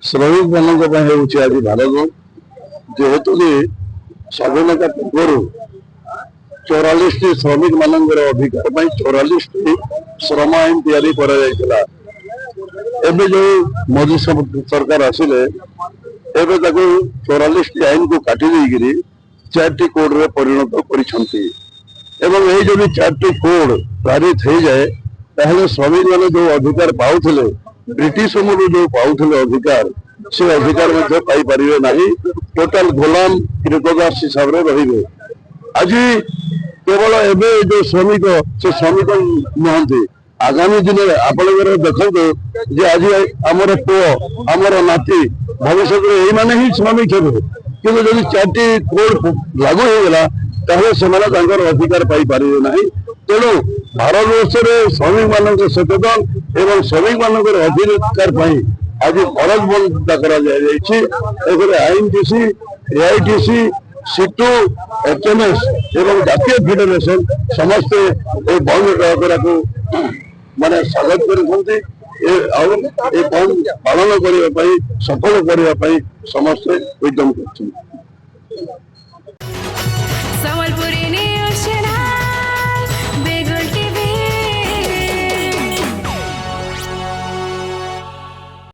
ଶ୍ରମିକ ମାନଙ୍କ ପାଇଁ ହେଉଛି ଆଜି ଭାରତ। ଯେହେତୁ କି ସ୍ୱାଧୀନତା ପୂର୍ବରୁ 44ଟି ଶ୍ରମିକ ମାନଙ୍କର ଅଧିକାର ପାଇଁ 44ଟି ଶ୍ରମ ଆଇନ ତିଆରି କରାଯାଇଥିଲା। ଏବେ ଯୋଉ ମୋଦି ସରକାର ଆସିଲେ ଏବେ ତାକୁ 44ଟି ଆଇନକୁ କାଟି ଦେଇକିରି 4ଟି କୋଡରେ ପରିଣତ କରିଛନ୍ତି। ଏବଂ এই ଯଦି 4ଟି କୋଡ ପାରିତ ହେଇଯାଏ ତାହେଲେ ଶ୍ରମିକ ମାନେ ଯୋଉ ଅଧିକାର ପାଉଥିଲେ ବ୍ରିଟିଶ ସମୟରୁ ଯୋଉ ପାଉଥିଲେ ଅଧିକାର ସେ ଅଧିକାର ମଧ୍ୟ ପାଇପାରିବେ ନାହିଁ। ଟୋଟାଲ ଗୋଲାମ କିରକଦାସ ହିସାବରେ ରହିବେ। ଆଜି କେବଳ ଏବେ ଯୋଉ ଶ୍ରମିକ ସେ ଶ୍ରମିକ ନୁହନ୍ତି। ଆଗାମୀ ଦିନରେ ଆପଣଙ୍କର ଦେଖନ୍ତୁ ଯେ ଆଜି ଆମର ପୁଅ ଆମର ନାତି ଭବିଷ୍ୟତରେ ଏଇମାନେ ହିଁ ଶ୍ରମିକ ହେବେ। କିନ୍ତୁ ଯଦି 4ଟି କୋଡ ଲାଗୁ ହେଇଗଲା ତାହେଲେ ସେମାନେ ତାଙ୍କର ଅଧିକାର ପାଇପାରିବେ ନାହିଁ। ତେଣୁ ଭାରତବର୍ଷରେ ଶ୍ରମିକ ମାନଙ୍କ ସଚେତନ ଏବଂ ଶ୍ରମିକ ମାନଙ୍କର ଅଧିକାର ପାଇଁ ଆଜି ଭାରତ ବନ୍ଦ କରାଯାଇଛି। ଏଥିରେ ଆଇଏନଟିସି, ଏଆଇଟିସି, ସିଟୁ, ଏଚଏମଏସ ଏବଂ ଜାତୀୟ ଫେଡେରେସନ ସମସ୍ତେ ଏ ବନ୍ଦ ଡାକରାକୁ ମାନେ ସ୍ୱାଗତ କରିଛନ୍ତି। ଆଉ ଏ ବନ୍ଦ ପାଳନ କରିବା ପାଇଁ ସଫଳ କରିବା ପାଇଁ ସମସ୍ତେ ଉଦ୍ୟମ କରୁଛନ୍ତି।